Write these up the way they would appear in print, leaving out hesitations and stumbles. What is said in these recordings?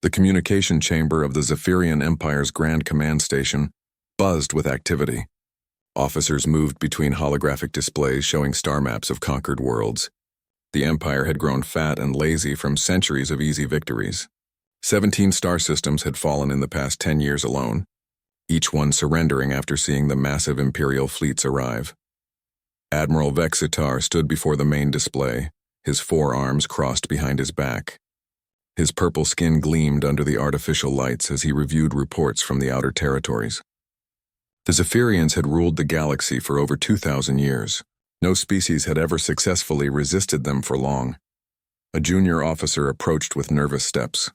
The communication chamber of the Zephyrian Empire's Grand Command Station buzzed with activity. Officers moved between holographic displays showing star maps of conquered worlds. The Empire had grown fat and lazy from centuries of easy victories. 17 star systems had fallen in the past 10 years alone, each one surrendering after seeing the massive Imperial fleets arrive. Admiral Vexitar stood before the main display, his forearms crossed behind his back. His purple skin gleamed under the artificial lights as he reviewed reports from the outer territories. The Zephyrians had ruled the galaxy for over 2,000 years. No species had ever successfully resisted them for long. A junior officer approached with nervous steps.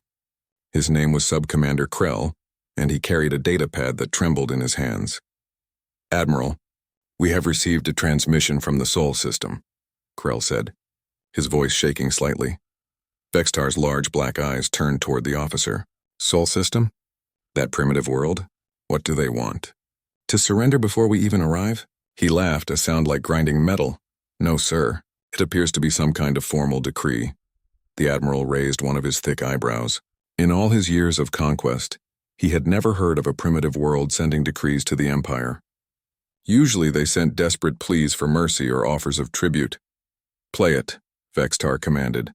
His name was Subcommander Krell, and he carried a datapad that trembled in his hands. "Admiral, we have received a transmission from the Sol system," Krell said, his voice shaking slightly. Vextar's large black eyes turned toward the officer. "Sol system? That primitive world? What do they want? To surrender before we even arrive?" He laughed, a sound like grinding metal. "No, sir. It appears to be some kind of formal decree." The Admiral raised one of his thick eyebrows. In all his years of conquest, he had never heard of a primitive world sending decrees to the Empire. Usually they sent desperate pleas for mercy or offers of tribute. "Play it," Vextar commanded.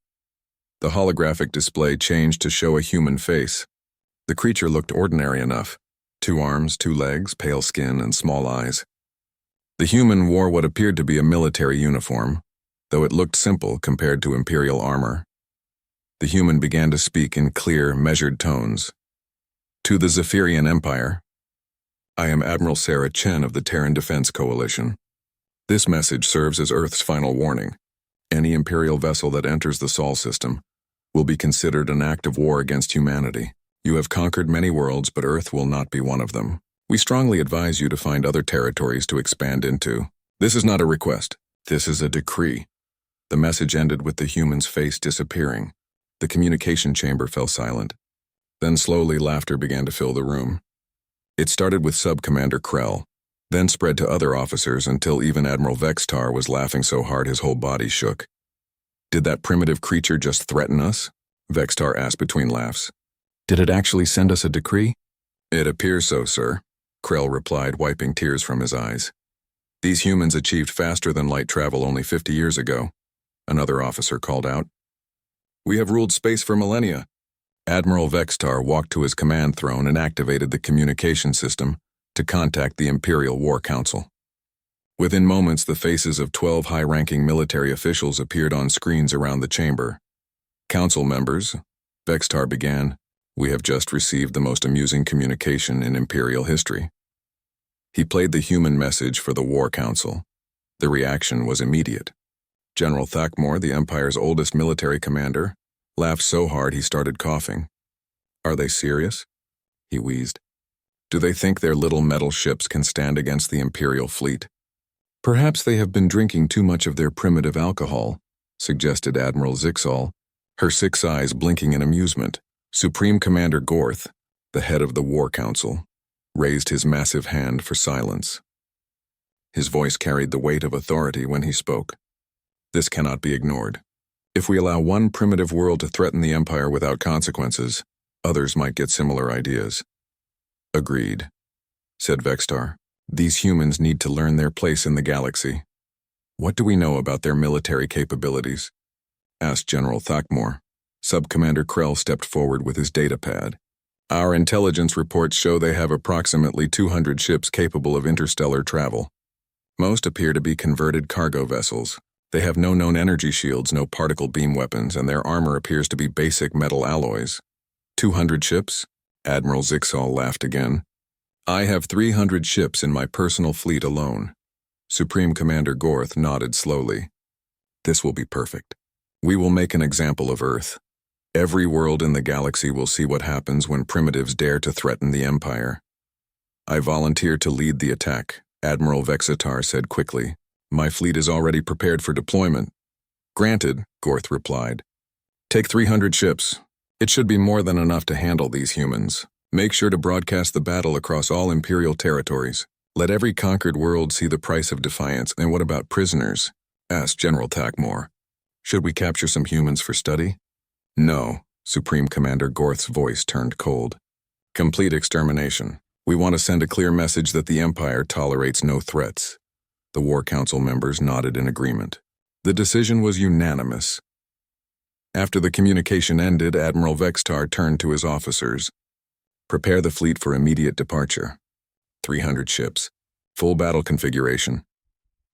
The holographic display changed to show a human face. The creature looked ordinary enough. 2 arms, 2 legs, pale skin, and small eyes. The human wore what appeared to be a military uniform, though it looked simple compared to Imperial armor. The human began to speak in clear, measured tones. "To the Zephyrian Empire, I am Admiral Sarah Chen of the Terran Defense Coalition. This message serves as Earth's final warning. Any Imperial vessel that enters the Sol system will be considered an act of war against humanity. You have conquered many worlds, but Earth will not be one of them. We strongly advise you to find other territories to expand into. This is not a request. This is a decree." The message ended with the human's face disappearing. The communication chamber fell silent. Then slowly laughter began to fill the room. It started with Sub-Commander Krell, then spread to other officers until even Admiral Vextar was laughing so hard his whole body shook. "Did that primitive creature just threaten us?" Vextar asked between laughs. "Did it actually send us a decree?" "It appears so, sir," Krell replied, wiping tears from his eyes. "These humans achieved faster than light travel only 50 years ago," another officer called out. "We have ruled space for millennia." Admiral Vextar walked to his command throne and activated the communication system to contact the Imperial War Council. Within moments, the faces of 12 high-ranking military officials appeared on screens around the chamber. "Council members," Vextar began, "we have just received the most amusing communication in Imperial history." He played the human message for the War Council. The reaction was immediate. General Thakmor, the Empire's oldest military commander, laughed so hard he started coughing. "Are they serious?" he wheezed. "Do they think their little metal ships can stand against the Imperial fleet?" "Perhaps they have been drinking too much of their primitive alcohol," suggested Admiral Zixal, her 6 eyes blinking in amusement. Supreme Commander Gorth, the head of the War Council, raised his massive hand for silence. His voice carried the weight of authority when he spoke. "This cannot be ignored. If we allow one primitive world to threaten the Empire without consequences, others might get similar ideas." "Agreed," said Vextar. "These humans need to learn their place in the galaxy." "What do we know about their military capabilities?" asked General Thakmor. Sub-Commander Krell stepped forward with his datapad. "Our intelligence reports show they have approximately 200 ships capable of interstellar travel. Most appear to be converted cargo vessels. They have no known energy shields, no particle beam weapons, and their armor appears to be basic metal alloys." 200 ships? Admiral Zixal laughed again. "I have 300 ships in my personal fleet alone." Supreme Commander Gorth nodded slowly. "This will be perfect. We will make an example of Earth. Every world in the galaxy will see what happens when primitives dare to threaten the Empire." "I volunteer to lead the attack," Admiral Vexitar said quickly. "My fleet is already prepared for deployment." "Granted," Gorth replied. "Take 300 ships. It should be more than enough to handle these humans. Make sure to broadcast the battle across all Imperial territories. Let every conquered world see the price of defiance." "And what about prisoners?" asked General Thakmor. "Should we capture some humans for study?" "No," Supreme Commander Gorth's voice turned cold. Complete extermination. We want to send a clear message that the Empire tolerates no threats. The War Council members nodded in agreement. The decision was unanimous. After the communication ended, Admiral Vextar turned to his officers. Prepare the fleet for immediate departure. 300 ships. Full battle configuration.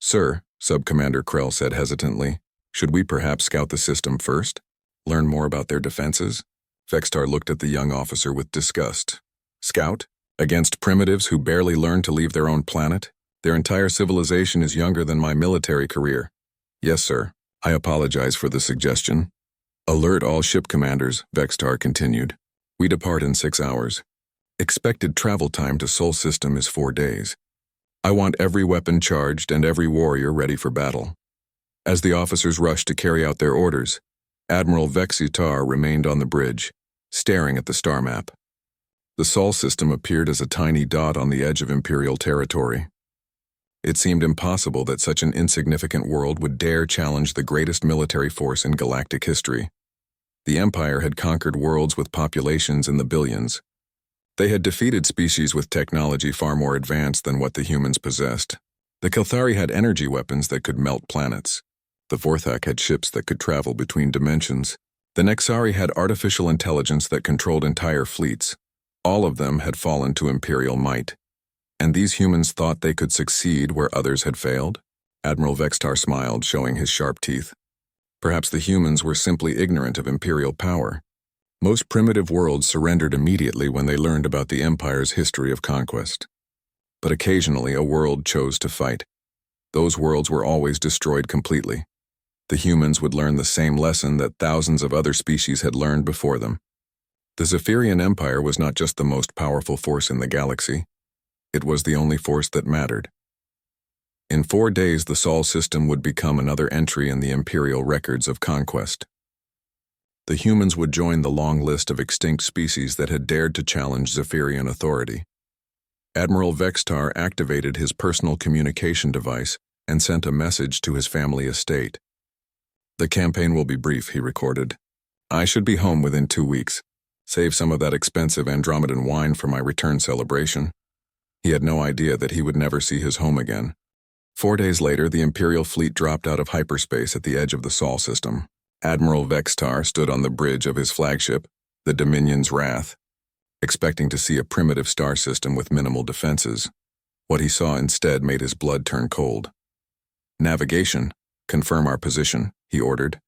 Sir, Subcommander Krell said hesitantly, should we perhaps scout the system first? Learn more about their defenses? Vextar looked at the young officer with disgust. Scout? Against primitives who barely learned to leave their own planet? Their entire civilization is younger than my military career. Yes, sir. I apologize for the suggestion. Alert all ship commanders, Vextar continued. We depart in 6 hours. Expected travel time to Sol System is 4 days. I want every weapon charged and every warrior ready for battle. As the officers rushed to carry out their orders, Admiral Vexitar remained on the bridge, staring at the star map. The Sol System appeared as a tiny dot on the edge of Imperial territory. It seemed impossible that such an insignificant world would dare challenge the greatest military force in galactic history. The Empire had conquered worlds with populations in the billions. They had defeated species with technology far more advanced than what the humans possessed. The Kelthari had energy weapons that could melt planets. The Vorthak had ships that could travel between dimensions. The Nexari had artificial intelligence that controlled entire fleets. All of them had fallen to Imperial might. And these humans thought they could succeed where others had failed? Admiral Vextar smiled, showing his sharp teeth. Perhaps the humans were simply ignorant of Imperial power. Most primitive worlds surrendered immediately when they learned about the Empire's history of conquest. But occasionally a world chose to fight. Those worlds were always destroyed completely. The humans would learn the same lesson that thousands of other species had learned before them. The Zephyrian Empire was not just the most powerful force in the galaxy. It was the only force that mattered. In 4 days, the Sol System would become another entry in the Imperial records of conquest. The humans would join the long list of extinct species that had dared to challenge Zephyrian authority. Admiral Vextar activated his personal communication device and sent a message to his family estate. The campaign will be brief, he recorded. I should be home within 2 weeks. Save some of that expensive Andromedan wine for my return celebration. He had no idea that he would never see his home again. 4 days later, the Imperial fleet dropped out of hyperspace at the edge of the Sol System. Admiral Vextar stood on the bridge of his flagship, the Dominion's Wrath, expecting to see a primitive star system with minimal defenses. What he saw instead made his blood turn cold. Navigation, confirm our position, he ordered,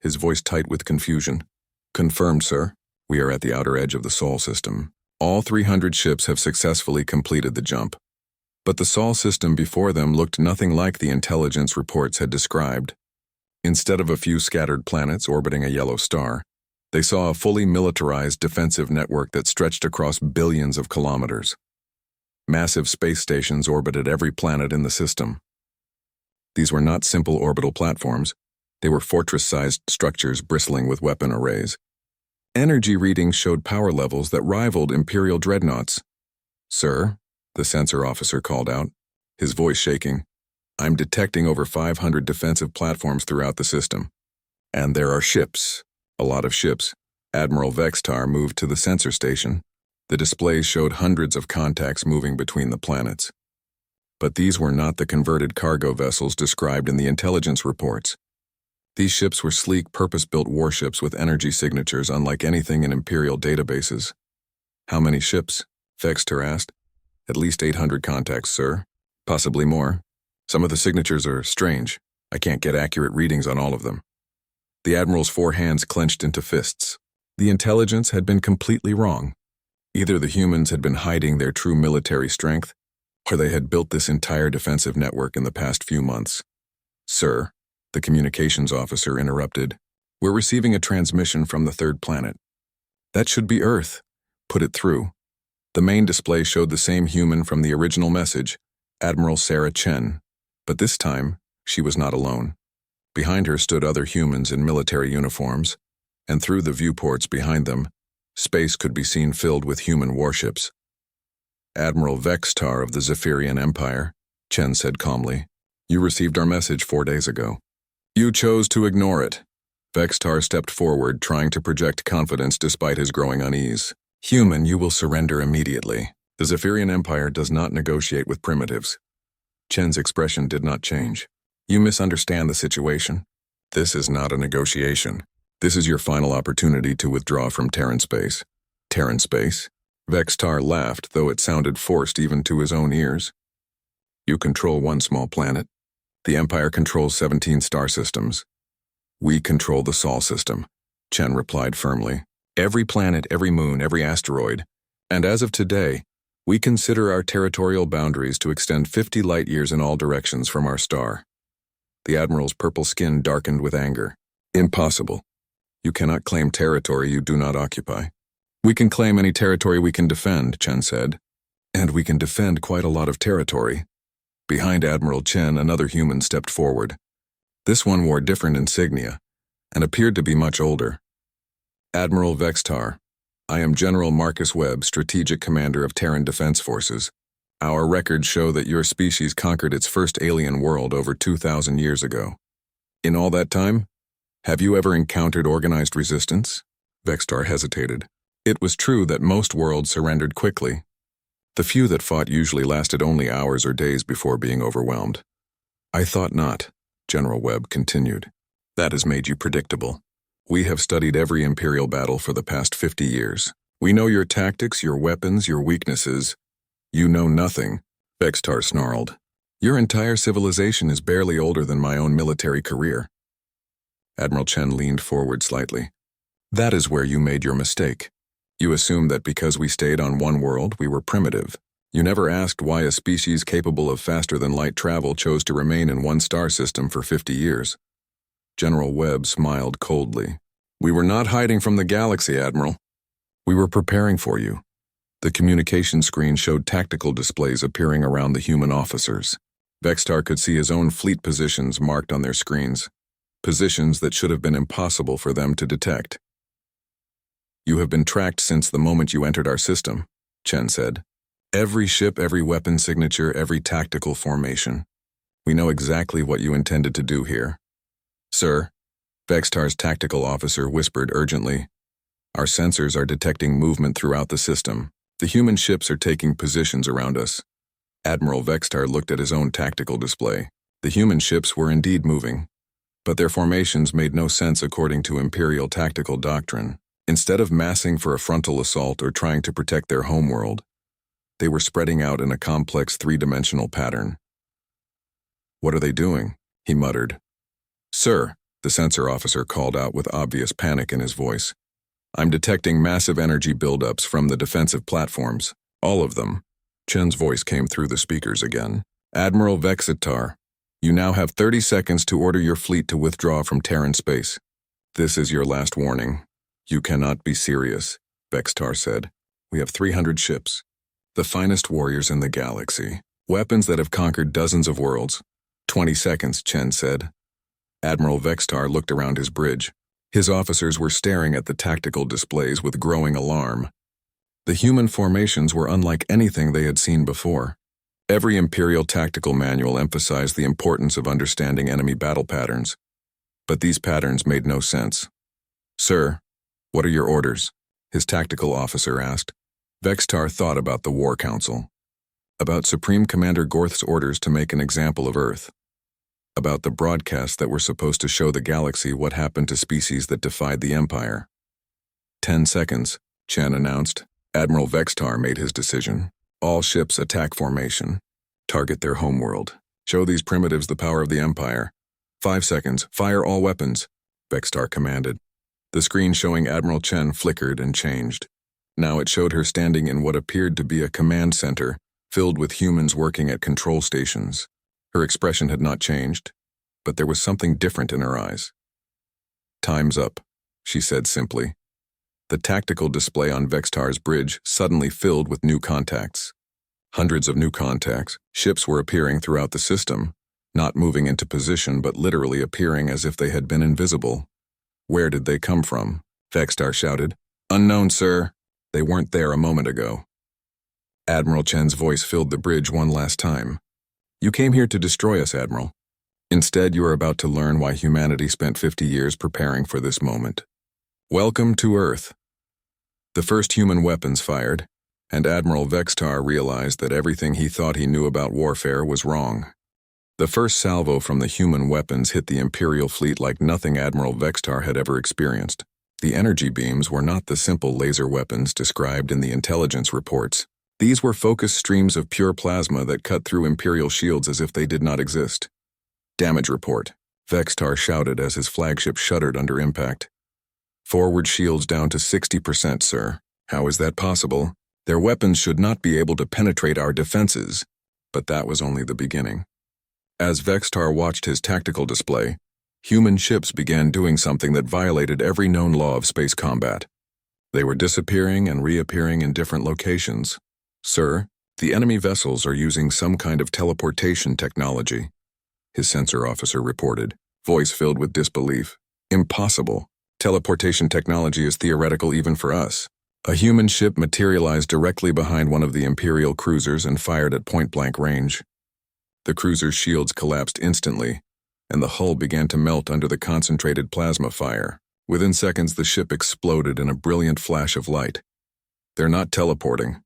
his voice tight with confusion. Confirmed, sir. We are at the outer edge of the Sol System. All 300 ships have successfully completed the jump. But the Sol System before them looked nothing like the intelligence reports had described. Instead of a few scattered planets orbiting a yellow star, they saw a fully militarized defensive network that stretched across billions of kilometers. Massive space stations orbited every planet in the system. These were not simple orbital platforms. They were fortress-sized structures bristling with weapon arrays. Energy readings showed power levels that rivaled Imperial dreadnoughts. Sir, the sensor officer called out, his voice shaking. I'm detecting over 500 defensive platforms throughout the system. And there are ships. A lot of ships. Admiral Vextar moved to the sensor station. The displays showed hundreds of contacts moving between the planets. But these were not the converted cargo vessels described in the intelligence reports. These ships were sleek, purpose-built warships with energy signatures unlike anything in Imperial databases. How many ships? Vextar asked. At least 800 contacts, sir. Possibly more. Some of the signatures are strange. I can't get accurate readings on all of them. The Admiral's 4 hands clenched into fists. The intelligence had been completely wrong. Either the humans had been hiding their true military strength, or they had built this entire defensive network in the past few months. Sir, the communications officer interrupted, we're receiving a transmission from the 3rd planet. That should be Erth. Put it through. The main display showed the same human from the original message, Admiral Sarah Chen. But this time, she was not alone. Behind her stood other humans in military uniforms, and through the viewports behind them, space could be seen filled with human warships. Admiral Vextar of the Zephyrian Empire, Chen said calmly, you received our message 4 days ago. You chose to ignore it. Vextar stepped forward, trying to project confidence despite his growing unease. Human, you will surrender immediately. The Zephyrian Empire does not negotiate with primitives. Chen's expression did not change. You misunderstand the situation. This is not a negotiation. This is your final opportunity to withdraw from Terran space. Terran space? Vextar laughed, though it sounded forced even to his own ears. You control one small planet. The Empire controls 17 star systems. We control the Sol system, Chen replied firmly. Every planet, every moon, every asteroid. And as of today, we consider our territorial boundaries to extend 50 light-years in all directions from our star. The Admiral's purple skin darkened with anger. Impossible. You cannot claim territory you do not occupy. We can claim any territory we can defend, Chen said. And we can defend quite a lot of territory. Behind Admiral Chen, another human stepped forward. This one wore different insignia, and appeared to be much older. Admiral Vextar, I am General Marcus Webb, Strategic Commander of Terran Defense Forces. Our records show that your species conquered its first alien world over 2,000 years ago. In all that time, have you ever encountered organized resistance? Vextar hesitated. It was true that most worlds surrendered quickly. The few that fought usually lasted only hours or days before being overwhelmed. I thought not, General Webb continued. That has made you predictable. We have studied every Imperial battle for the past 50 years. We know your tactics, your weapons, your weaknesses. You know nothing, Vextar snarled. Your entire civilization is barely older than my own military career. Admiral Chen leaned forward slightly. That is where you made your mistake. You assumed that because we stayed on one world, we were primitive. You never asked why a species capable of faster-than-light travel chose to remain in one star system for 50 years. General Webb smiled coldly. We were not hiding from the galaxy, Admiral. We were preparing for you. The communication screen showed tactical displays appearing around the human officers. Vextar could see his own fleet positions marked on their screens, positions that should have been impossible for them to detect. You have been tracked since the moment you entered our system, Chen said. Every ship, every weapon signature, every tactical formation. We know exactly what you intended to do here. Sir, Vextar's tactical officer whispered urgently. Our sensors are detecting movement throughout the system. The human ships are taking positions around us. Admiral Vextar looked at his own tactical display. The human ships were indeed moving, but their formations made no sense according to Imperial tactical doctrine. Instead of massing for a frontal assault or trying to protect their homeworld, they were spreading out in a complex three-dimensional pattern. What are they doing? He muttered. Sir, the sensor officer called out with obvious panic in his voice. I'm detecting massive energy buildups from the defensive platforms. All of them. Chen's voice came through the speakers again. Admiral Vextar, you now have 30 seconds to order your fleet to withdraw from Terran space. This is your last warning. You cannot be serious, Vextar said. We have 300 ships. The finest warriors in the galaxy. Weapons that have conquered dozens of worlds. 20 seconds, Chen said. Admiral Vextar looked around his bridge. His officers were staring at the tactical displays with growing alarm. The human formations were unlike anything they had seen before. Every Imperial tactical manual emphasized the importance of understanding enemy battle patterns. But these patterns made no sense. Sir, what are your orders? His tactical officer asked. Vextar thought about the War Council. About Supreme Commander Gorth's orders to make an example of Erth. About the broadcasts that were supposed to show the galaxy what happened to species that defied the Empire. 10 seconds, Chen announced. Admiral Vextar made his decision. All ships attack formation. Target their homeworld. Show these primitives the power of the Empire. 5 seconds, fire all weapons, Vextar commanded. The screen showing Admiral Chen flickered and changed. Now it showed her standing in what appeared to be a command center, filled with humans working at control stations. Her expression had not changed, but there was something different in her eyes. Time's up, she said simply. The tactical display on Vextar's bridge suddenly filled with new contacts. Hundreds of new contacts. Ships were appearing throughout the system, not moving into position but literally appearing as if they had been invisible. Where did they come from? Vextar shouted. Unknown, sir. They weren't there a moment ago. Admiral Chen's voice filled the bridge one last time. You came here to destroy us, Admiral. Instead, you are about to learn why humanity spent 50 years preparing for this moment. Welcome to Earth. The first human weapons fired, and Admiral Vextar realized that everything he thought he knew about warfare was wrong. The first salvo from the human weapons hit the Imperial fleet like nothing Admiral Vextar had ever experienced. The energy beams were not the simple laser weapons described in the intelligence reports. These were focused streams of pure plasma that cut through Imperial shields as if they did not exist. Damage report, Vextar shouted as his flagship shuddered under impact. Forward shields down to 60%, sir. How is that possible? Their weapons should not be able to penetrate our defenses. But that was only the beginning. As Vextar watched his tactical display, human ships began doing something that violated every known law of space combat. They were disappearing and reappearing in different locations. Sir, the enemy vessels are using some kind of teleportation technology, his sensor officer reported, voice filled with disbelief. Impossible. Teleportation technology is theoretical even for us. A human ship materialized directly behind one of the Imperial cruisers and fired at point-blank range. The cruiser's shields collapsed instantly, and the hull began to melt under the concentrated plasma fire. Within seconds, the ship exploded in a brilliant flash of light. They're not teleporting,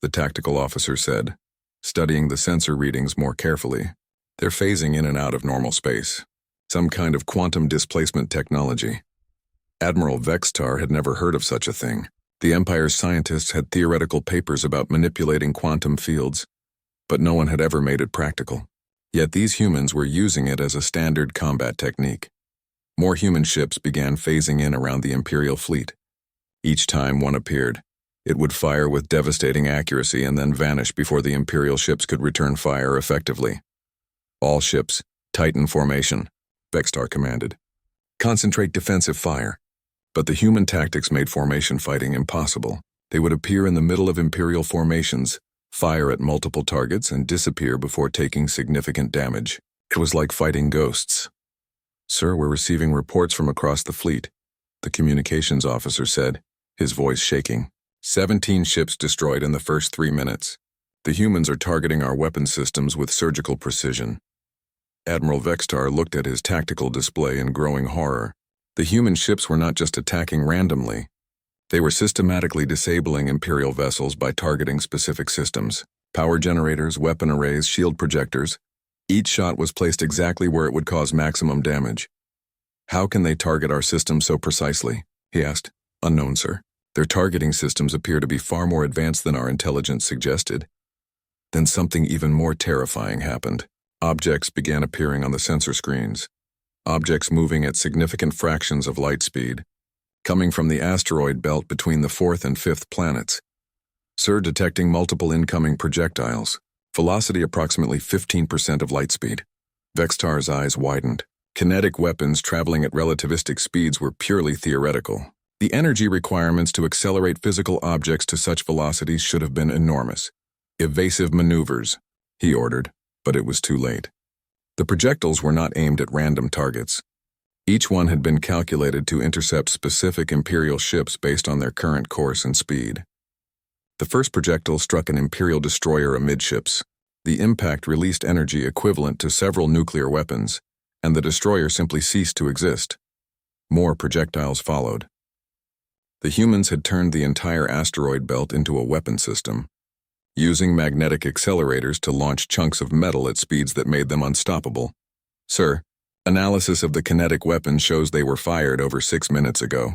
the tactical officer said, studying the sensor readings more carefully. They're phasing in and out of normal space. Some kind of quantum displacement technology. Admiral Vextar had never heard of such a thing. The Empire's scientists had theoretical papers about manipulating quantum fields, but no one had ever made it practical. Yet these humans were using it as a standard combat technique. More human ships began phasing in around the Imperial fleet. Each time one appeared, it would fire with devastating accuracy and then vanish before the Imperial ships could return fire effectively. All ships, Titan formation, Vextar commanded. Concentrate defensive fire. But the human tactics made formation fighting impossible. They would appear in the middle of Imperial formations, fire at multiple targets, and disappear before taking significant damage. It was like fighting ghosts. Sir, we're receiving reports from across the fleet, the communications officer said, his voice shaking. 17 ships destroyed in the first 3 minutes. The humans are targeting our weapon systems with surgical precision. Admiral Vextar looked at his tactical display in growing horror. The human ships were not just attacking randomly. They were systematically disabling Imperial vessels by targeting specific systems. Power generators, weapon arrays, shield projectors. Each shot was placed exactly where it would cause maximum damage. How can they target our systems so precisely? He asked. Unknown, sir. Their targeting systems appear to be far more advanced than our intelligence suggested. Then something even more terrifying happened. Objects began appearing on the sensor screens. Objects moving at significant fractions of light speed, coming from the asteroid belt between the 4th and 5th planets. Sir, detecting multiple incoming projectiles. Velocity approximately 15% of light speed. Vextar's eyes widened. Kinetic weapons traveling at relativistic speeds were purely theoretical. The energy requirements to accelerate physical objects to such velocities should have been enormous. Evasive maneuvers, he ordered, but it was too late. The projectiles were not aimed at random targets. Each one had been calculated to intercept specific Imperial ships based on their current course and speed. The first projectile struck an Imperial destroyer amidships. The impact released energy equivalent to several nuclear weapons, and the destroyer simply ceased to exist. More projectiles followed. The humans had turned the entire asteroid belt into a weapon system, using magnetic accelerators to launch chunks of metal at speeds that made them unstoppable. Sir, analysis of the kinetic weapons shows they were fired over 6 minutes ago,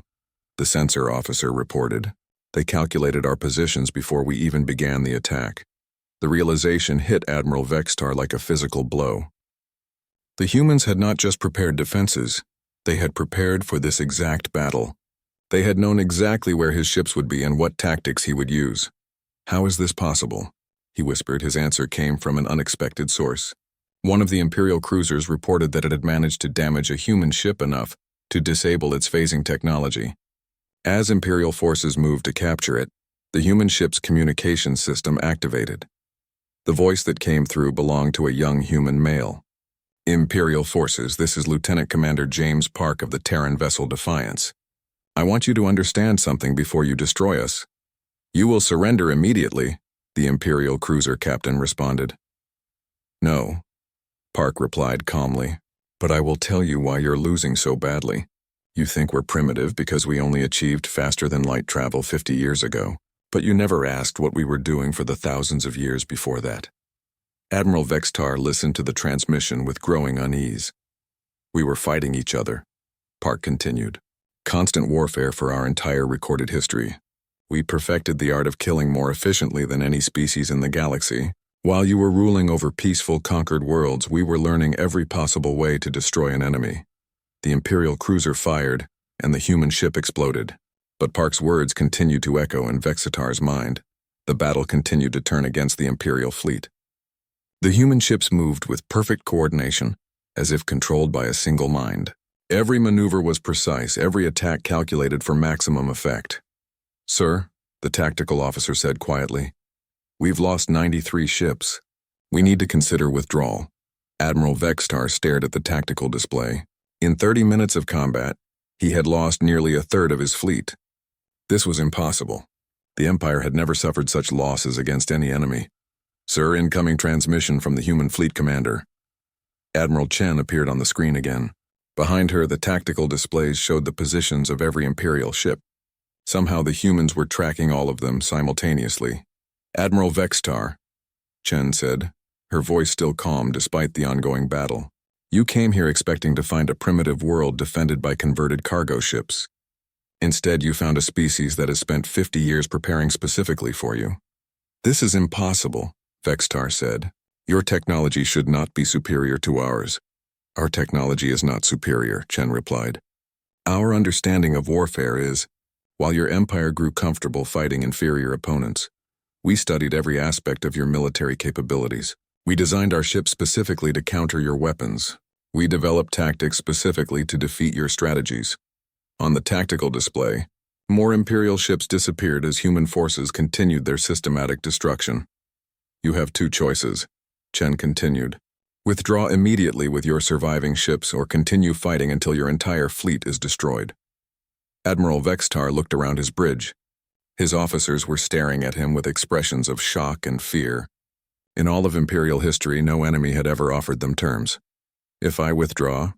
the sensor officer reported. They calculated our positions before we even began the attack. The realization hit Admiral Vextar like a physical blow. The humans had not just prepared defenses, they had prepared for this exact battle. They had known exactly where his ships would be and what tactics he would use. How is this possible? He whispered. His answer came from an unexpected source. One of the Imperial cruisers reported that it had managed to damage a human ship enough to disable its phasing technology. As Imperial forces moved to capture it, the human ship's communication system activated. The voice that came through belonged to a young human male. Imperial forces, this is Lieutenant Commander James Park of the Terran vessel Defiance. I want you to understand something before you destroy us. You will surrender immediately, the Imperial cruiser captain responded. No. Park replied calmly. But I will tell you why you're losing so badly. You think we're primitive because we only achieved faster-than-light travel 50 years ago, but you never asked what we were doing for the thousands of years before that. Admiral Vextar listened to the transmission with growing unease. We were fighting each other, Park continued. Constant warfare for our entire recorded history. We perfected the art of killing more efficiently than any species in the galaxy. While you were ruling over peaceful, conquered worlds, we were learning every possible way to destroy an enemy. The Imperial cruiser fired, and the human ship exploded. But Park's words continued to echo in Vexitar's mind. The battle continued to turn against the Imperial fleet. The human ships moved with perfect coordination, as if controlled by a single mind. Every maneuver was precise, every attack calculated for maximum effect. Sir, the tactical officer said quietly, we've lost 93 ships. We need to consider withdrawal. Admiral Vextar stared at the tactical display. In 30 minutes of combat, he had lost nearly a third of his fleet. This was impossible. The Empire had never suffered such losses against any enemy. Sir, incoming transmission from the human fleet commander. Admiral Chen appeared on the screen again. Behind her, the tactical displays showed the positions of every Imperial ship. Somehow the humans were tracking all of them simultaneously. Admiral Vextar, Chen said, her voice still calm despite the ongoing battle. You came here expecting to find a primitive world defended by converted cargo ships. Instead, you found a species that has spent 50 years preparing specifically for you. This is impossible, Vextar said. Your technology should not be superior to ours. Our technology is not superior, Chen replied. Our understanding of warfare is, while your empire grew comfortable fighting inferior opponents, we studied every aspect of your military capabilities. We designed our ships specifically to counter your weapons. We developed tactics specifically to defeat your strategies. On the tactical display, more Imperial ships disappeared as human forces continued their systematic destruction. You have two choices, Chen continued. Withdraw immediately with your surviving ships or continue fighting until your entire fleet is destroyed. Admiral Vextar looked around his bridge. His officers were staring at him with expressions of shock and fear. In all of Imperial history, no enemy had ever offered them terms. If I withdraw,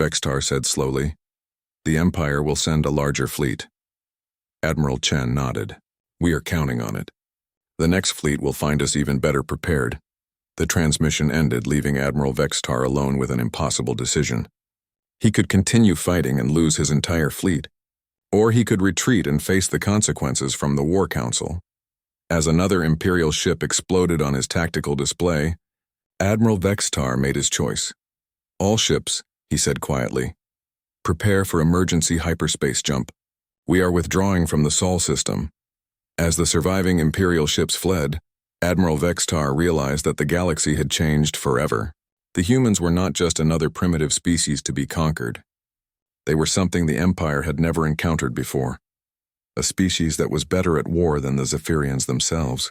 Vextar said slowly, the Empire will send a larger fleet. Admiral Chen nodded. We are counting on it. The next fleet will find us even better prepared. The transmission ended, leaving Admiral Vextar alone with an impossible decision. He could continue fighting and lose his entire fleet, or he could retreat and face the consequences from the War Council. As another Imperial ship exploded on his tactical display, Admiral Vextar made his choice. All ships, he said quietly, prepare for emergency hyperspace jump. We are withdrawing from the Sol system. As the surviving Imperial ships fled, Admiral Vextar realized that the galaxy had changed forever. The humans were not just another primitive species to be conquered. They were something the Empire had never encountered before. A species that was better at war than the Zephyrians themselves.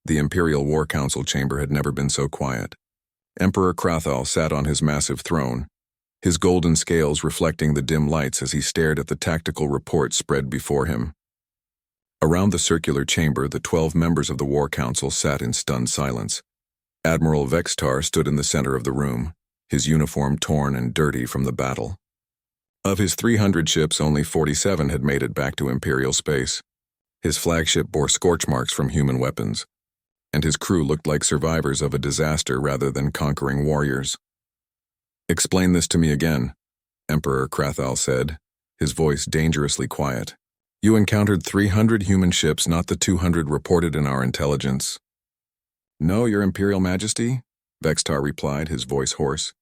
The Imperial War Council chamber had never been so quiet. Emperor Krathal sat on his massive throne, his golden scales reflecting the dim lights as he stared at the tactical reports spread before him. Around the circular chamber, the 12 members of the War Council sat in stunned silence. Admiral Vextar stood in the center of the room, his uniform torn and dirty from the battle. Of his 300 ships, only 47 had made it back to Imperial space. His flagship bore scorch marks from human weapons, and his crew looked like survivors of a disaster rather than conquering warriors. Explain this to me again, Emperor Krathal said, his voice dangerously quiet. You encountered 300 human ships, not the 200 reported in our intelligence. No, Your Imperial Majesty, Vextar replied, his voice hoarse.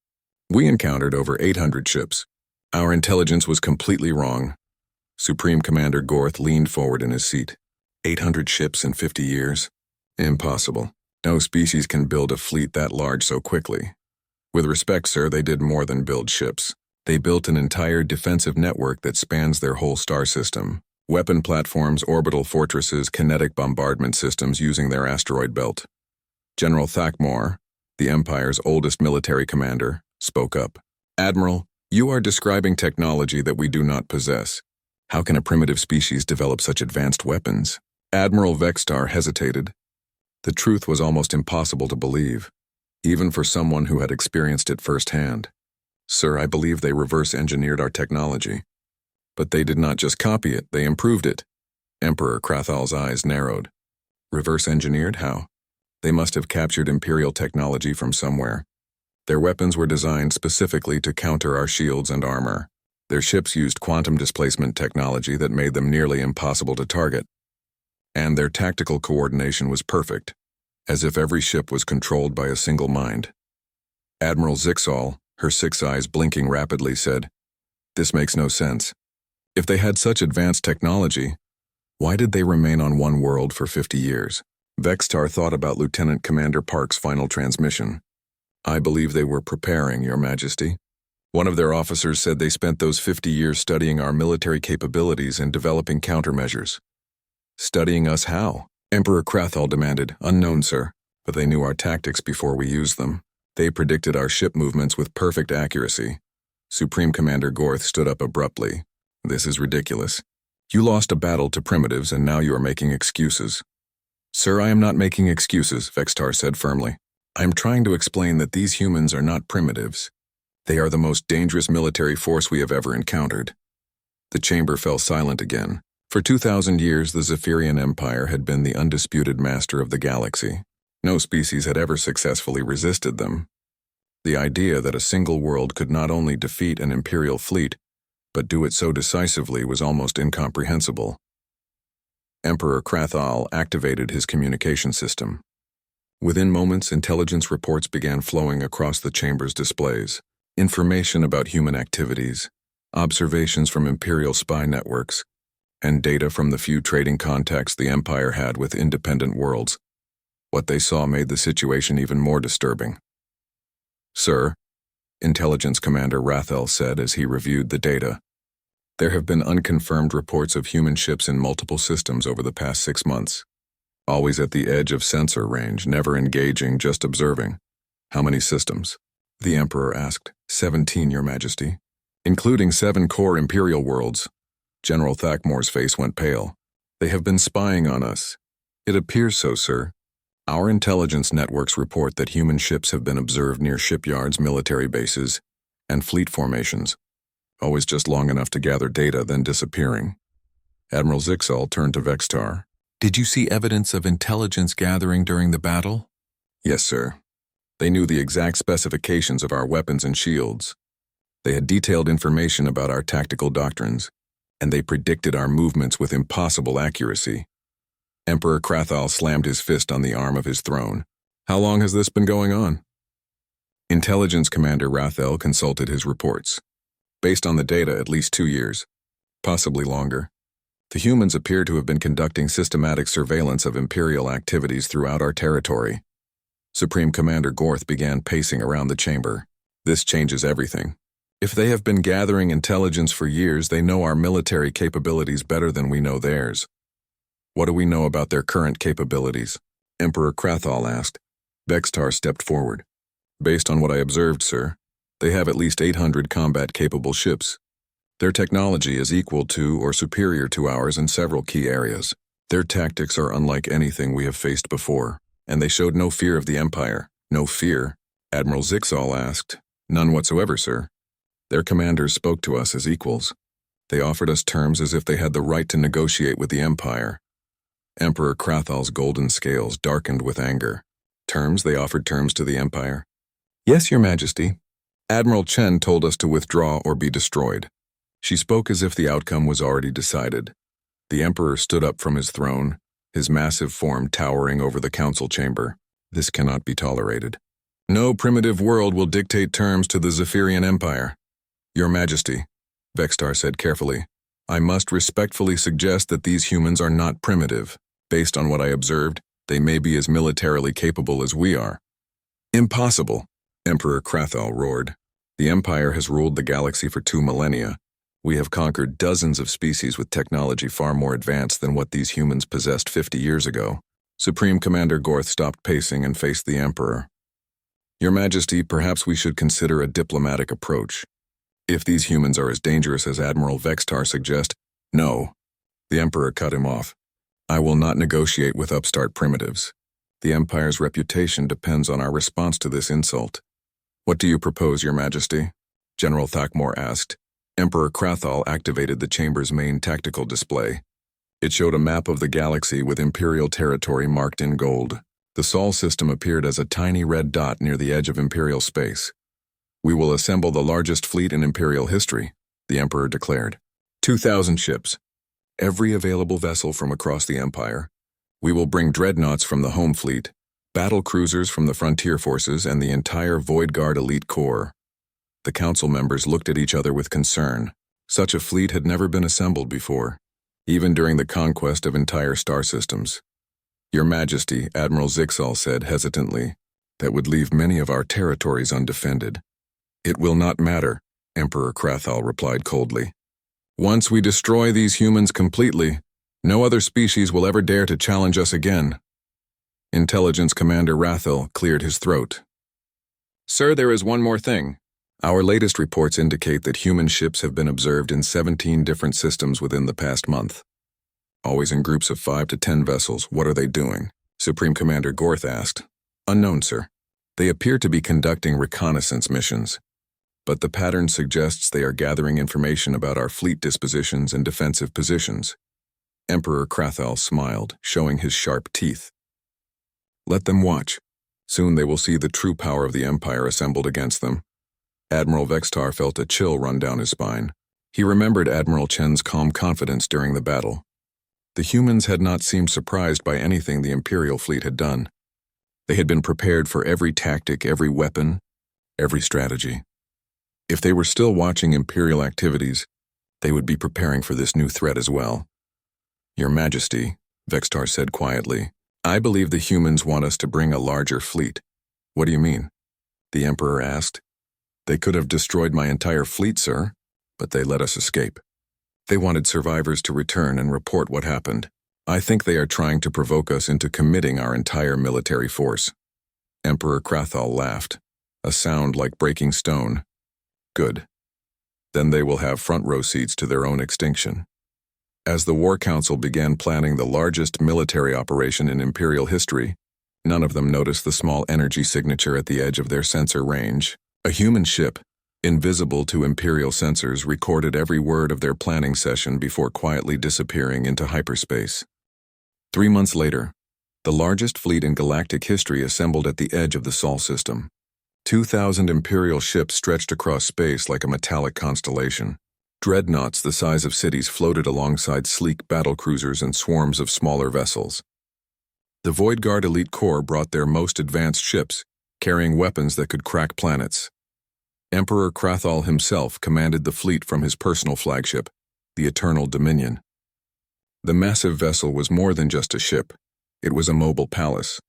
We encountered over 800 ships. Our intelligence was completely wrong. Supreme Commander Gorth leaned forward in his seat. 800 ships in 50 years? Impossible. No species can build a fleet that large so quickly. With respect, sir, they did more than build ships. They built an entire defensive network that spans their whole star system. Weapon platforms, orbital fortresses, kinetic bombardment systems using their asteroid belt. General Thakmor, the Empire's oldest military commander, spoke up. Admiral, you are describing technology that we do not possess. How can a primitive species develop such advanced weapons? Admiral Vextar hesitated. The truth was almost impossible to believe. even for someone who had experienced it firsthand. Sir, I believe they reverse-engineered our technology. But they did not just copy it, they improved it. Emperor Krathal's eyes narrowed. Reverse-engineered? How? They must have captured Imperial technology from somewhere. Their weapons were designed specifically to counter our shields and armor. Their ships used quantum displacement technology that made them nearly impossible to target. And their tactical coordination was perfect, as if every ship was controlled by a single mind. Admiral Zixal, her 6 eyes blinking rapidly, said, "This makes no sense. If they had such advanced technology, why did they remain on one world for 50 years? Vextar thought about Lieutenant Commander Park's final transmission. I believe they were preparing, Your Majesty. One of their officers said they spent those 50 years studying our military capabilities and developing countermeasures. Studying us how? Emperor Krathal demanded. Unknown, sir, but they knew our tactics before we used them. They predicted our ship movements with perfect accuracy. Supreme Commander Gorth stood up abruptly. This is ridiculous. You lost a battle to primitives and now you are making excuses. Sir, I am not making excuses, Vextar said firmly. I am trying to explain that these humans are not primitives. They are the most dangerous military force we have ever encountered. The chamber fell silent again. For 2,000 years, the Zephyrian Empire had been the undisputed master of the galaxy. No species had ever successfully resisted them. The idea that a single world could not only defeat an Imperial fleet, but do it so decisively was almost incomprehensible. Emperor Krathal activated his communication system. Within moments, intelligence reports began flowing across the chamber's displays. Information about human activities, observations from Imperial spy networks, and data from the few trading contacts the Empire had with independent worlds. What they saw made the situation even more disturbing. Sir, Intelligence Commander Rathel said as he reviewed the data, there have been unconfirmed reports of human ships in multiple systems over the past 6 months. Always at the edge of sensor range, never engaging, just observing. How many systems? The Emperor asked. 17, Your Majesty, including 7 core Imperial worlds. General Thakmore's face went pale. They have been spying on us. It appears so, sir. Our intelligence networks report that human ships have been observed near shipyards, military bases, and fleet formations. Always just long enough to gather data, then disappearing. Admiral Zixal turned to Vextar. Did you see evidence of intelligence gathering during the battle? Yes, sir. They knew the exact specifications of our weapons and shields. They had detailed information about our tactical doctrines, and they predicted our movements with impossible accuracy. Emperor Krathal slammed his fist on the arm of his throne. How long has this been going on? Intelligence Commander Rathel consulted his reports. Based on the data, at least 2 years, possibly longer. The humans appear to have been conducting systematic surveillance of Imperial activities throughout our territory. Supreme Commander Gorth began pacing around the chamber. This changes everything. If they have been gathering intelligence for years, they know our military capabilities better than we know theirs. What do we know about their current capabilities? Emperor Krathal asked. Vextar stepped forward. Based on what I observed, sir, they have at least 800 combat-capable ships. Their technology is equal to or superior to ours in several key areas. Their tactics are unlike anything we have faced before, and they showed no fear of the Empire. No fear? Admiral Zixal asked. None whatsoever, sir. Their commanders spoke to us as equals. They offered us terms as if they had the right to negotiate with the Empire. Emperor Krathal's golden scales darkened with anger. Terms? They offered terms to the Empire? Yes, Your Majesty. Admiral Chen told us to withdraw or be destroyed. She spoke as if the outcome was already decided. The Emperor stood up from his throne, his massive form towering over the council chamber. This cannot be tolerated. No primitive world will dictate terms to the Zephyrian Empire. Your Majesty, Vextar said carefully, I must respectfully suggest that these humans are not primitive. Based on what I observed, they may be as militarily capable as we are. Impossible, Emperor Krathal roared. The Empire has ruled the galaxy for 2 millennia. We have conquered dozens of species with technology far more advanced than what these humans possessed 50 years ago. Supreme Commander Gorth stopped pacing and faced the Emperor. Your Majesty, perhaps we should consider a diplomatic approach. If these humans are as dangerous as Admiral Vextar suggests, no. The Emperor cut him off. I will not negotiate with upstart primitives. The Empire's reputation depends on our response to this insult. What do you propose, Your Majesty? General Thakmor asked. Emperor Krathal activated the chamber's main tactical display. It showed a map of the galaxy with Imperial territory marked in gold. The Sol system appeared as a tiny red dot near the edge of Imperial space. We will assemble the largest fleet in Imperial history, the Emperor declared. 2,000 ships. Every available vessel from across the Empire. We will bring dreadnoughts from the home fleet, battle cruisers from the frontier forces, and the entire Void Guard elite corps. The council members looked at each other with concern. Such a fleet had never been assembled before, even during the conquest of entire star systems. Your Majesty, Admiral Zixal said hesitantly, that would leave many of our territories undefended. It will not matter, Emperor Krathal replied coldly. Once we destroy these humans completely, no other species will ever dare to challenge us again. Intelligence Commander Rathel cleared his throat. Sir, there is one more thing. Our latest reports indicate that human ships have been observed in 17 different systems within the past month. Always in groups of 5 to 10 vessels. What are they doing? Supreme Commander Gorth asked. Unknown, sir. They appear to be conducting reconnaissance missions, but the pattern suggests they are gathering information about our fleet dispositions and defensive positions. Emperor Krathal smiled, showing his sharp teeth. Let them watch. Soon they will see the true power of the Empire assembled against them. Admiral Vextar felt a chill run down his spine. He remembered Admiral Chen's calm confidence during the battle. The humans had not seemed surprised by anything the Imperial fleet had done. They had been prepared for every tactic, every weapon, every strategy. If they were still watching Imperial activities, they would be preparing for this new threat as well. Your Majesty, Vextar said quietly, I believe the humans want us to bring a larger fleet. What do you mean? The Emperor asked. They could have destroyed my entire fleet, sir, but they let us escape. They wanted survivors to return and report what happened. I think they are trying to provoke us into committing our entire military force. Emperor Krathal laughed, a sound like breaking stone. Good. Then they will have front row seats to their own extinction. As the War Council began planning the largest military operation in Imperial history, none of them noticed the small energy signature at the edge of their sensor range. A human ship, invisible to Imperial sensors, recorded every word of their planning session before quietly disappearing into hyperspace. 3 months later, the largest fleet in galactic history assembled at the edge of the Sol system. 2,000 Imperial ships stretched across space like a metallic constellation. Dreadnoughts the size of cities floated alongside sleek battlecruisers and swarms of smaller vessels. The Void Guard elite corps brought their most advanced ships, carrying weapons that could crack planets. Emperor Krathal himself commanded the fleet from his personal flagship, the Eternal Dominion. The massive vessel was more than just a ship. It was a mobile palace,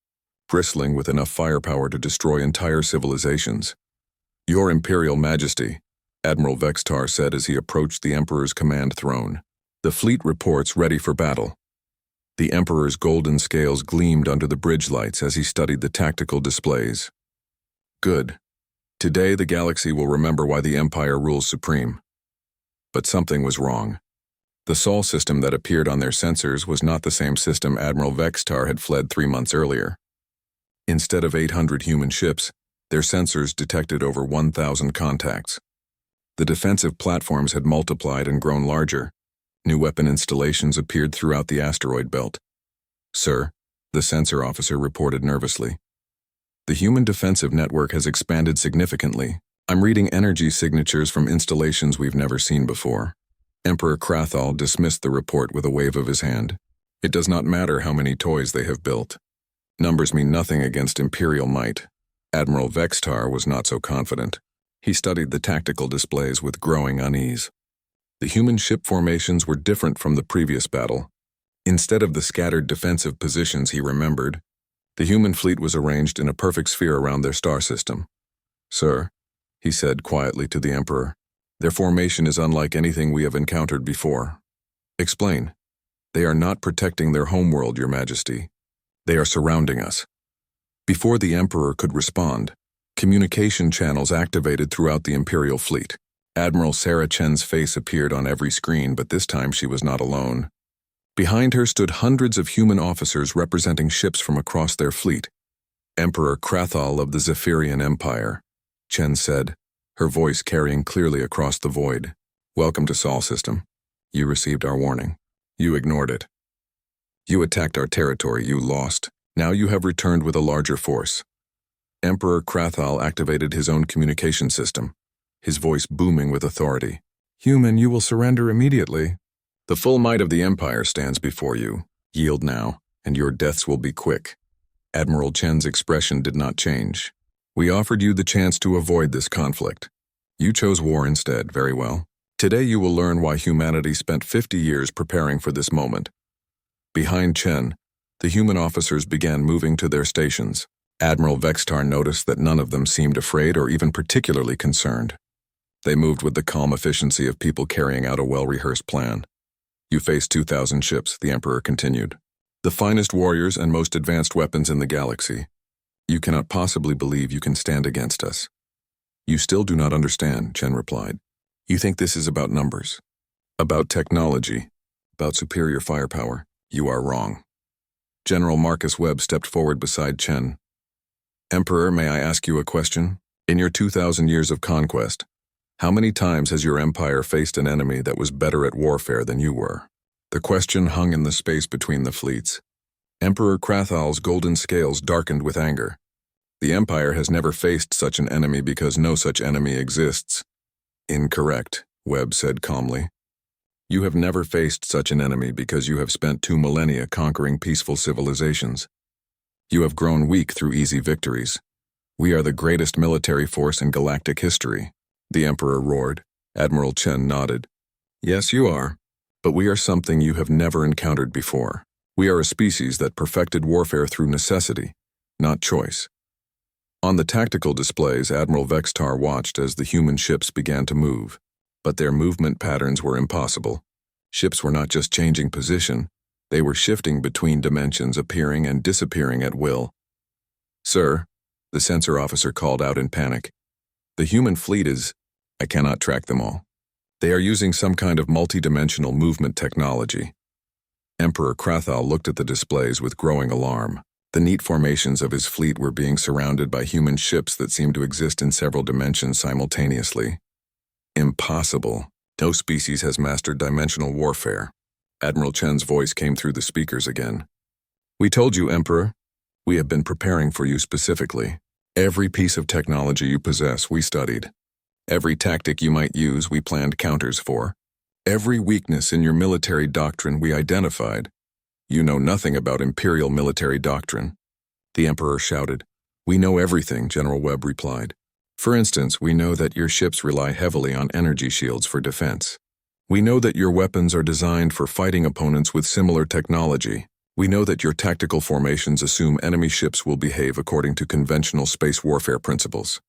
bristling with enough firepower to destroy entire civilizations. Your Imperial Majesty, Admiral Vextar said as he approached the Emperor's command throne. The fleet reports ready for battle. The Emperor's golden scales gleamed under the bridge lights as he studied the tactical displays. Good. Today the galaxy will remember why the Empire rules supreme. But something was wrong. The Sol system that appeared on their sensors was not the same system Admiral Vextar had fled 3 months earlier. Instead of 800 human ships, their sensors detected over 1,000 contacts. The defensive platforms had multiplied and grown larger. New weapon installations appeared throughout the asteroid belt. Sir, the sensor officer reported nervously. The human defensive network has expanded significantly. I'm reading energy signatures from installations we've never seen before. Emperor Krathal dismissed the report with a wave of his hand. It does not matter how many toys they have built. Numbers mean nothing against Imperial might. Admiral Vextar was not so confident. He studied the tactical displays with growing unease. The human ship formations were different from the previous battle. Instead of the scattered defensive positions he remembered, the human fleet was arranged in a perfect sphere around their star system. Sir, he said quietly to the Emperor, their formation is unlike anything we have encountered before. Explain. They are not protecting their homeworld, Your Majesty. They are surrounding us. Before the Emperor could respond, communication channels activated throughout the Imperial fleet. Admiral Sarah Chen's face appeared on every screen, but this time she was not alone. Behind her stood hundreds of human officers representing ships from across their fleet. Emperor Krathal of the Zephyrian Empire, Chen said, her voice carrying clearly across the void. Welcome to Sol System. You received our warning. You ignored it. You attacked our territory. You lost. Now you have returned with a larger force. Emperor Krathal activated his own communication system, his voice booming with authority. Human, you will surrender immediately. The full might of the Empire stands before you. Yield now, and your deaths will be quick. Admiral Chen's expression did not change. We offered you the chance to avoid this conflict. You chose war instead. Very well. Today you will learn why humanity spent 50 years preparing for this moment. Behind Chen, the human officers began moving to their stations. Admiral Vextar noticed that none of them seemed afraid or even particularly concerned. They moved with the calm efficiency of people carrying out a well-rehearsed plan. You faced 2,000 ships, the Emperor continued. The finest warriors and most advanced weapons in the galaxy. You cannot possibly believe you can stand against us. You still do not understand, Chen replied. You think this is about numbers, about technology, about superior firepower. You are wrong. General Marcus Webb stepped forward beside Chen. Emperor, may I ask you a question? In your 2,000 years of conquest, how many times has your empire faced an enemy that was better at warfare than you were? The question hung in the space between the fleets. Emperor Krathal's golden scales darkened with anger. The Empire has never faced such an enemy because no such enemy exists. Incorrect, Webb said calmly. You have never faced such an enemy because you have spent 2 millennia conquering peaceful civilizations. You have grown weak through easy victories. We are the greatest military force in galactic history, the Emperor roared. Admiral Chen nodded. Yes, you are. But we are something you have never encountered before. We are a species that perfected warfare through necessity, not choice. On the tactical displays, Admiral Vextar watched as the human ships began to move. But their movement patterns were impossible. Ships were not just changing position, they were shifting between dimensions, appearing and disappearing at will. Sir, the sensor officer called out in panic. The human fleet is... I cannot track them all. They are using some kind of multi-dimensional movement technology. Emperor Krathal looked at the displays with growing alarm. The neat formations of his fleet were being surrounded by human ships that seemed to exist in several dimensions simultaneously. Impossible. No species has mastered dimensional warfare. Admiral Chen's voice came through the speakers again. We told you, Emperor. We have been preparing for you specifically. Every piece of technology you possess, we studied. Every tactic you might use, we planned counters for. Every weakness in your military doctrine, we identified. You know nothing about Imperial military doctrine. The Emperor shouted. We know everything, General Webb replied. For instance, we know that your ships rely heavily on energy shields for defense. We know that your weapons are designed for fighting opponents with similar technology. We know that your tactical formations assume enemy ships will behave according to conventional space warfare principles.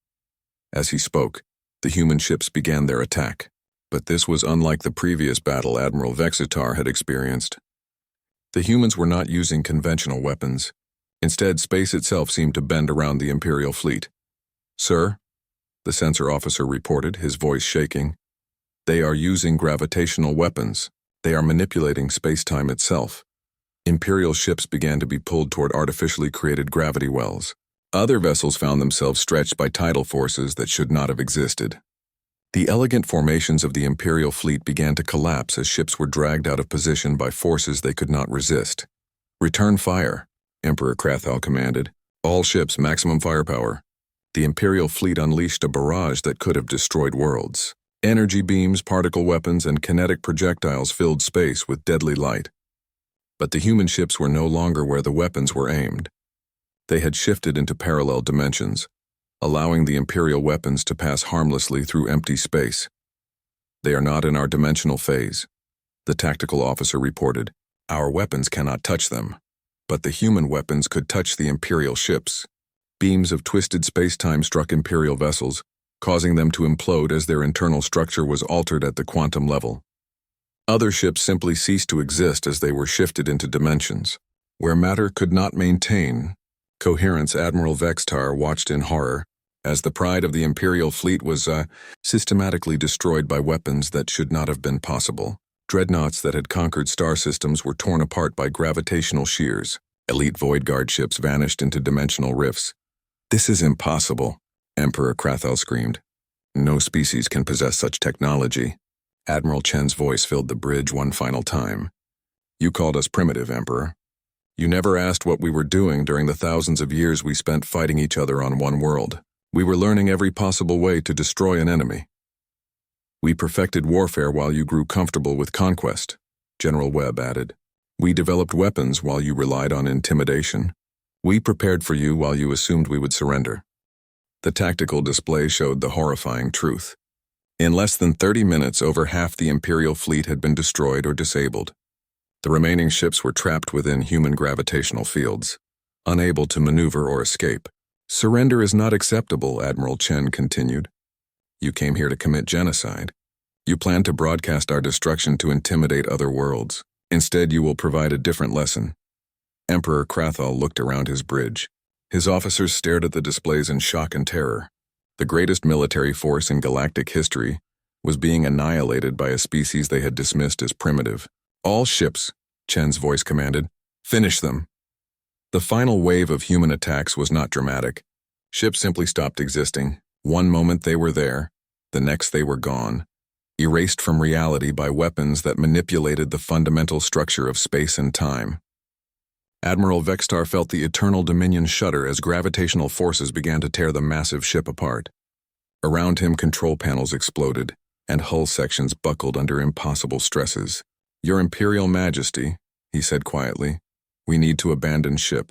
As he spoke, the human ships began their attack. But this was unlike the previous battle Admiral Vexitar had experienced. The humans were not using conventional weapons. Instead, space itself seemed to bend around the Imperial fleet. Sir, the sensor officer reported, his voice shaking. They are using gravitational weapons. They are manipulating space-time itself. Imperial ships began to be pulled toward artificially created gravity wells. Other vessels found themselves stretched by tidal forces that should not have existed. The elegant formations of the Imperial fleet began to collapse as ships were dragged out of position by forces they could not resist. Return fire, Emperor Krathal commanded. All ships, maximum firepower. The Imperial fleet unleashed a barrage that could have destroyed worlds. Energy beams, particle weapons, and kinetic projectiles filled space with deadly light. But the human ships were no longer where the weapons were aimed. They had shifted into parallel dimensions, allowing the Imperial weapons to pass harmlessly through empty space. They are not in our dimensional phase, the tactical officer reported. Our weapons cannot touch them, but the human weapons could touch the Imperial ships. Beams of twisted space-time struck Imperial vessels, causing them to implode as their internal structure was altered at the quantum level. Other ships simply ceased to exist as they were shifted into dimensions, where matter could not maintain coherence. Admiral Vextar watched in horror as the pride of the Imperial fleet was systematically destroyed by weapons that should not have been possible. Dreadnoughts that had conquered star systems were torn apart by gravitational shears. Elite Void Guard ships vanished into dimensional rifts. "This is impossible," Emperor Krathal screamed. "No species can possess such technology." Admiral Chen's voice filled the bridge one final time. "You called us primitive, Emperor. You never asked what we were doing during the thousands of years we spent fighting each other on one world. We were learning every possible way to destroy an enemy. We perfected warfare while you grew comfortable with conquest," General Webb added. "We developed weapons while you relied on intimidation. We prepared for you while you assumed we would surrender." The tactical display showed the horrifying truth. In less than 30 minutes, over half the Imperial fleet had been destroyed or disabled. The remaining ships were trapped within human gravitational fields, unable to maneuver or escape. "Surrender is not acceptable," Admiral Chen continued. "You came here to commit genocide. You plan to broadcast our destruction to intimidate other worlds. Instead, you will provide a different lesson." Emperor Krathal looked around his bridge. His officers stared at the displays in shock and terror. The greatest military force in galactic history was being annihilated by a species they had dismissed as primitive. "All ships," Chen's voice commanded. "Finish them." The final wave of human attacks was not dramatic. Ships simply stopped existing. One moment they were there, the next they were gone, erased from reality by weapons that manipulated the fundamental structure of space and time. Admiral Vextar felt the Eternal Dominion shudder as gravitational forces began to tear the massive ship apart. Around him, control panels exploded, and hull sections buckled under impossible stresses. "Your Imperial Majesty," he said quietly, "we need to abandon ship."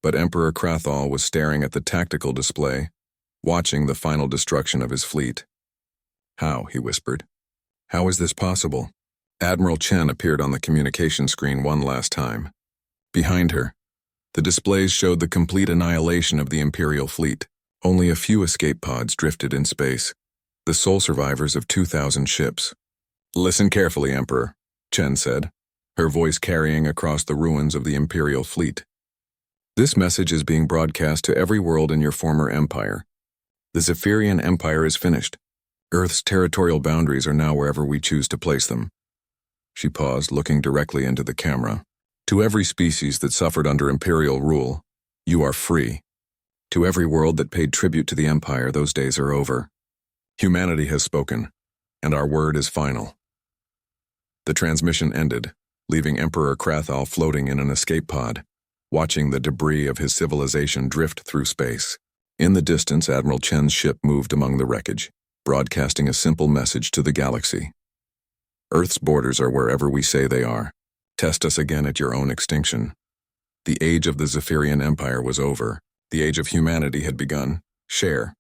But Emperor Krathal was staring at the tactical display, watching the final destruction of his fleet. "How?" he whispered. "How is this possible?" Admiral Chen appeared on the communication screen one last time. Behind her, the displays showed the complete annihilation of the Imperial fleet. Only a few escape pods drifted in space, the sole survivors of 2,000 ships. "Listen carefully, Emperor," Chen said, her voice carrying across the ruins of the Imperial fleet. "This message is being broadcast to every world in your former empire. The Zephyrian Empire is finished. Earth's territorial boundaries are now wherever we choose to place them." She paused, looking directly into the camera. "To every species that suffered under Imperial rule, you are free. To every world that paid tribute to the Empire, those days are over. Humanity has spoken, and our word is final." The transmission ended, leaving Emperor Krathal floating in an escape pod, watching the debris of his civilization drift through space. In the distance, Admiral Chen's ship moved among the wreckage, broadcasting a simple message to the galaxy. "Earth's borders are wherever we say they are. Test us again at your own extinction." The age of the Zephyrian Empire was over. The age of humanity had begun. Share,